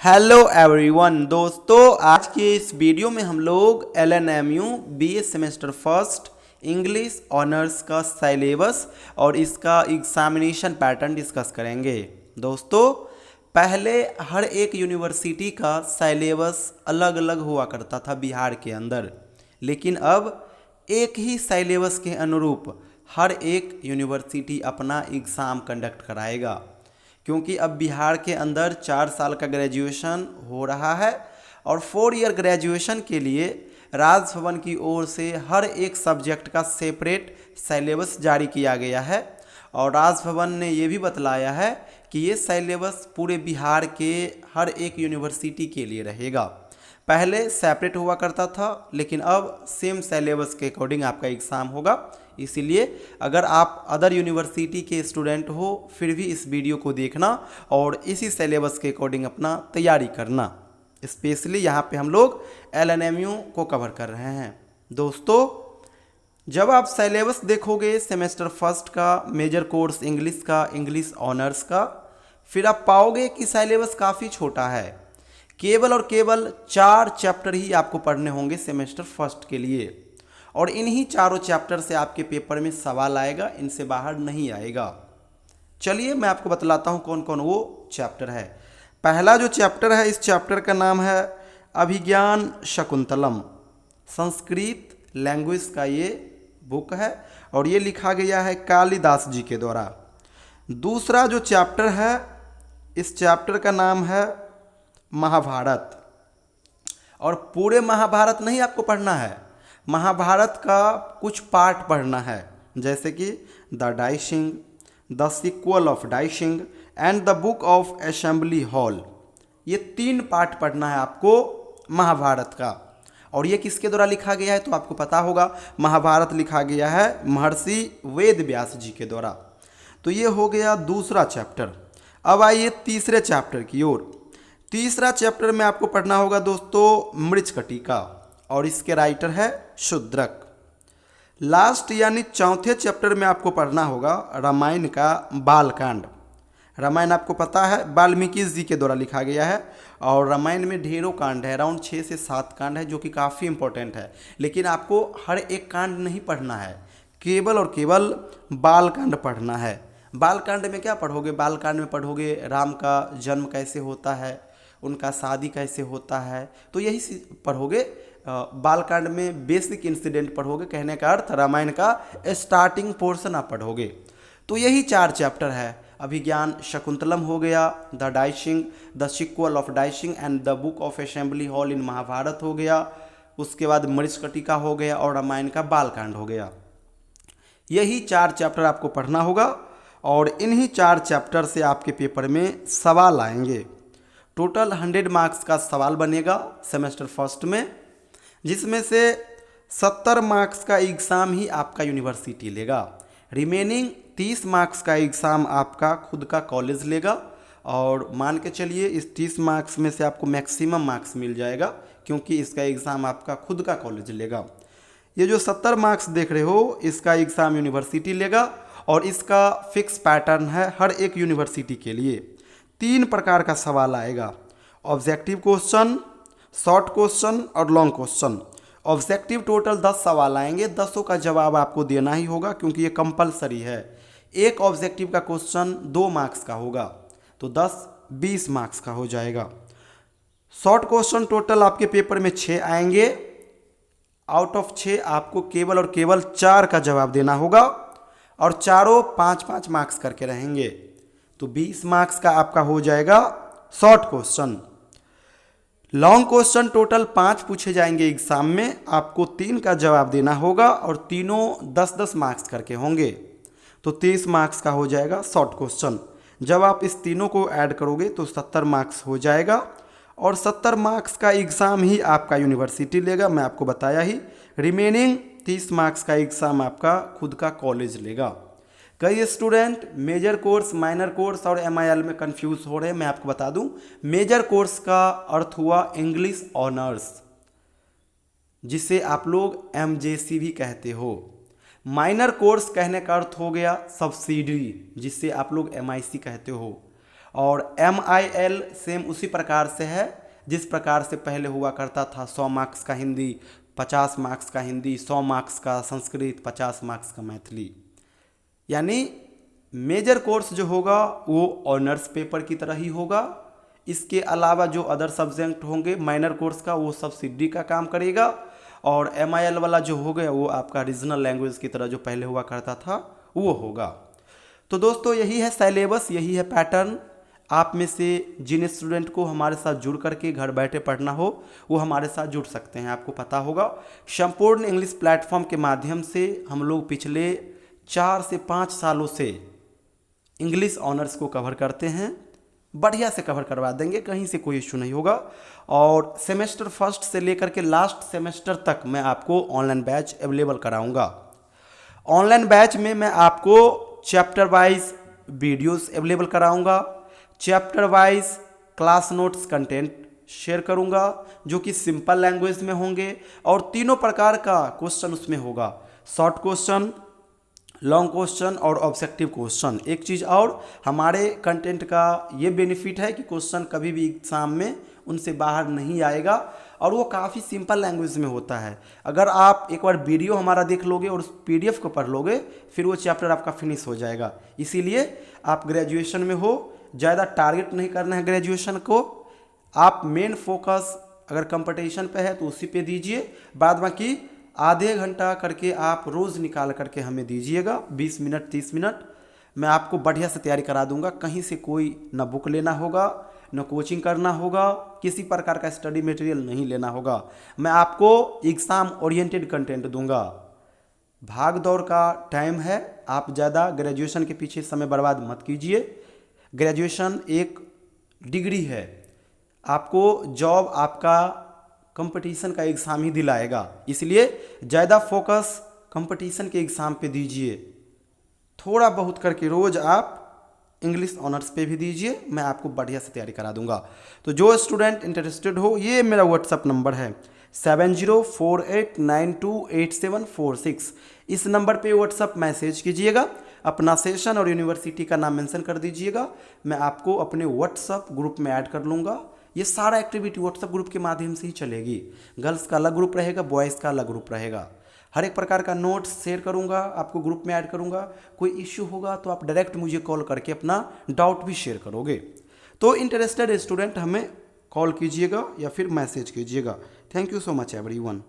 Hello everyone दोस्तों, आज के इस वीडियो में हम लोग LNMU BA semester first English honours का सिलेबस और इसका एग्जामिनेशन पैटर्न डिस्कस करेंगे। दोस्तों, पहले हर एक यूनिवर्सिटी का सिलेबस अलग अलग हुआ करता था बिहार के अंदर, लेकिन अब एक ही सिलेबस के अनुरूप हर एक यूनिवर्सिटी अपना एग्ज़ाम कंडक्ट कराएगा, क्योंकि अब बिहार के अंदर 4 साल का ग्रेजुएशन हो रहा है और 4 ईयर ग्रेजुएशन के लिए राजभवन की ओर से हर एक सब्जेक्ट का सेपरेट सिलेबस जारी किया गया है। और राजभवन ने ये भी बतलाया है कि ये सिलेबस पूरे बिहार के हर एक यूनिवर्सिटी के लिए रहेगा। पहले सेपरेट हुआ करता था, लेकिन अब सेम सिलेबस के अकॉर्डिंग आपका एग्ज़ाम होगा। इसीलिए अगर आप अदर यूनिवर्सिटी के स्टूडेंट हो फिर भी इस वीडियो को देखना और इसी सिलेबस के अकॉर्डिंग अपना तैयारी करना। स्पेशली यहाँ पे हम लोग LNMU को कवर कर रहे हैं। दोस्तों, जब आप सिलेबस देखोगे सेमेस्टर फर्स्ट का मेजर कोर्स इंग्लिश का, इंग्लिश ऑनर्स का, फिर आप पाओगे कि सिलेबस काफ़ी छोटा है। केवल और केवल 4 चैप्टर ही आपको पढ़ने होंगे सेमेस्टर फर्स्ट के लिए, और इन्हीं चारों चैप्टर से आपके पेपर में सवाल आएगा, इनसे बाहर नहीं आएगा। चलिए मैं आपको बतलाता हूँ कौन कौन वो चैप्टर है। पहला जो चैप्टर है, इस चैप्टर का नाम है अभिज्ञान शकुंतलम। संस्कृत लैंग्वेज का ये बुक है और ये लिखा गया है कालिदास जी के द्वारा। दूसरा जो चैप्टर है, इस चैप्टर का नाम है महाभारत। और पूरे महाभारत नहीं आपको पढ़ना है, महाभारत का कुछ पार्ट पढ़ना है, जैसे कि the dicing, the sequel of dicing and the book of assembly hall. ये 3 पार्ट पढ़ना है आपको महाभारत का। और ये किसके द्वारा लिखा गया है तो आपको पता होगा, महाभारत लिखा गया है महर्षि वेद व्यास जी के द्वारा। तो ये हो गया दूसरा चैप्टर। अब आइए तीसरे चैप्टर की ओर। तीसरा चैप्टर में आपको पढ़ना होगा दोस्तों मृच्छकटिका, और इसके राइटर है शूद्रक। लास्ट यानी चौथे चैप्टर में आपको पढ़ना होगा रामायण का बालकांड। रामायण आपको पता है वाल्मीकि जी के द्वारा लिखा गया है, और रामायण में ढेरों कांड है, अराउंड 6 से 7 कांड है, जो कि काफ़ी इंपॉर्टेंट है। लेकिन आपको हर एक कांड नहीं पढ़ना है, केवल और केवल बालकांड पढ़ना है। बालकांड में क्या पढ़ोगे? बालकांड में पढ़ोगे राम का जन्म कैसे होता है, उनका शादी कैसे होता है, तो यही पढ़ोगे। बालकांड में बेसिक इंसिडेंट पढ़ोगे, कहने का अर्थ रामायण का स्टार्टिंग पोर्शन आप पढ़ोगे। तो यही 4 चैप्टर है। अभिज्ञान शकुंतलम हो गया, the dicing, the sequel of dicing and the book of assembly hall in Mahabharata हो गया, उसके बाद मृच्छकटिका हो गया और रामायण का बालकांड हो गया। यही 4 चैप्टर आपको पढ़ना होगा और इन्हीं 4 चैप्टर से आपके पेपर में सवाल आएंगे। टोटल 100 मार्क्स का सवाल बनेगा सेमेस्टर फर्स्ट में, जिसमें से 70 मार्क्स का एग्ज़ाम ही आपका यूनिवर्सिटी लेगा। रिमेनिंग 30 मार्क्स का एग्ज़ाम आपका खुद का कॉलेज लेगा। और मान के चलिए इस 30 मार्क्स में से आपको मैक्सिमम मार्क्स मिल जाएगा, क्योंकि इसका एग्ज़ाम आपका खुद का कॉलेज लेगा। ये जो 70 मार्क्स देख रहे हो, इसका एग्ज़ाम यूनिवर्सिटी लेगा, और इसका फिक्स पैटर्न है हर एक यूनिवर्सिटी के लिए। 3 प्रकार का सवाल आएगा, ऑब्जेक्टिव क्वेश्चन, शॉर्ट क्वेश्चन और लॉन्ग क्वेश्चन। ऑब्जेक्टिव टोटल 10 सवाल आएंगे, 10 का जवाब आपको देना ही होगा, क्योंकि ये कंपलसरी है। एक ऑब्जेक्टिव का क्वेश्चन 2 मार्क्स का होगा, तो 10-20 मार्क्स का हो जाएगा। शॉर्ट क्वेश्चन टोटल आपके पेपर में 6 आएंगे, आउट ऑफ 6 आपको केवल और केवल 4 का जवाब देना होगा, और चारों 5-5 मार्क्स करके रहेंगे, तो 20 मार्क्स का आपका हो जाएगा short question. Long question total 5 पूछे जाएंगे एग्जाम में, आपको 3 का जवाब देना होगा, और तीनों 10-10 मार्क्स करके होंगे, तो 30 मार्क्स का हो जाएगा शॉर्ट क्वेश्चन। जब आप इस तीनों को ऐड करोगे तो 70 मार्क्स हो जाएगा, और 70 मार्क्स का एग्ज़ाम ही आपका यूनिवर्सिटी लेगा, मैं आपको बताया ही। रिमेनिंग 30 मार्क्स का एग्ज़ाम आपका खुद का कॉलेज लेगा। कई student major course, minor course और MIL में कंफ्यूज हो रहे हैं। मैं आपको बता दूं, मेजर कोर्स का अर्थ हुआ इंग्लिश ऑनर्स, जिसे आप लोग MJC भी कहते हो। माइनर कोर्स कहने का अर्थ हो गया सब्सिडरी, जिसे आप लोग MIC कहते हो। और MIL सेम उसी प्रकार से है जिस प्रकार से पहले हुआ करता था। 100 मार्क्स का हिंदी, 50 मार्क्स का हिंदी, 100 मार्क्स का संस्कृत, 50 मार्क्स का मैथिली। यानी मेजर कोर्स जो होगा वो ऑनर्स पेपर की तरह ही होगा। इसके अलावा जो अदर सब्जेक्ट होंगे माइनर कोर्स का, वो सब्सिडी का काम करेगा। और MIL वाला जो हो गया वो आपका रीजनल लैंग्वेज की तरह जो पहले हुआ करता था वो होगा। तो दोस्तों यही है सिलेबस, यही है पैटर्न। आप में से जिन स्टूडेंट को हमारे साथ जुड़ करके घर बैठे पढ़ना हो वो हमारे साथ जुड़ सकते हैं। आपको पता होगा संपूर्ण इंग्लिश प्लेटफॉर्म के माध्यम से हम लोग पिछले 4 से 5 सालों से इंग्लिश ऑनर्स को कवर करते हैं। बढ़िया से कवर करवा देंगे, कहीं से कोई इशू नहीं होगा। और सेमेस्टर फर्स्ट से लेकर के लास्ट सेमेस्टर तक मैं आपको ऑनलाइन बैच अवेलेबल कराऊंगा। ऑनलाइन बैच में मैं आपको चैप्टर वाइज वीडियोस अवेलेबल कराऊंगा, chapter wise class notes content share करूंगा जो कि सिंपल लैंग्वेज में होंगे, और तीनों प्रकार का क्वेश्चन उसमें होगा, शॉर्ट क्वेश्चन, लॉन्ग क्वेश्चन और ऑब्जेक्टिव क्वेश्चन। एक चीज़ और, हमारे कंटेंट का ये बेनिफिट है कि क्वेश्चन कभी भी एग्जाम में उनसे बाहर नहीं आएगा और वो काफ़ी सिंपल लैंग्वेज में होता है। अगर आप एक बार वीडियो हमारा देख लोगे और उस PDF को पढ़ लोगे फिर वो चैप्टर आपका फिनिश हो जाएगा। इसीलिए आप ग्रेजुएशन में हो, ज़्यादा टारगेट नहीं करना है ग्रेजुएशन को। आप मेन फोकस अगर कंपटीशन पे है तो उसी पे दीजिए, बाद बाकी आधे घंटा करके आप रोज़ निकाल करके हमें दीजिएगा, 20 मिनट 30 मिनट। मैं आपको बढ़िया से तैयारी करा दूंगा। कहीं से कोई न बुक लेना होगा, न कोचिंग करना होगा, किसी प्रकार का स्टडी मटेरियल नहीं लेना होगा। मैं आपको एग्ज़ाम ओरिएंटेड कंटेंट दूंगा। भाग दौड़ का टाइम है, आप ज़्यादा ग्रेजुएशन के पीछे समय बर्बाद मत कीजिए। ग्रेजुएशन एक डिग्री है, आपको जॉब आपका कंपटीशन का एग्ज़ाम ही दिलाएगा। इसलिए ज़्यादा फोकस कंपटीशन के एग्ज़ाम पे दीजिए, थोड़ा बहुत करके रोज़ आप इंग्लिश ऑनर्स पे भी दीजिए। मैं आपको बढ़िया से तैयारी करा दूंगा। तो जो स्टूडेंट इंटरेस्टेड हो, ये मेरा व्हाट्सअप नंबर है 7048928746। इस नंबर पे व्हाट्सअप मैसेज कीजिएगा, अपना सेशन और यूनिवर्सिटी का नाम मेंशन कर दीजिएगा। मैं आपको अपने व्हाट्सअप ग्रुप में ऐड कर लूँगा। ये सारा एक्टिविटी व्हाट्सअप ग्रुप के माध्यम से ही चलेगी। गर्ल्स का अलग ग्रुप रहेगा, बॉयज़ का अलग ग्रुप रहेगा। हर एक प्रकार का नोट्स शेयर करूंगा, आपको ग्रुप में ऐड करूंगा। कोई इश्यू होगा तो आप डायरेक्ट मुझे कॉल करके अपना डाउट भी शेयर करोगे। तो इंटरेस्टेड स्टूडेंट हमें कॉल कीजिएगा या फिर मैसेज कीजिएगा। Thank you so much everyone.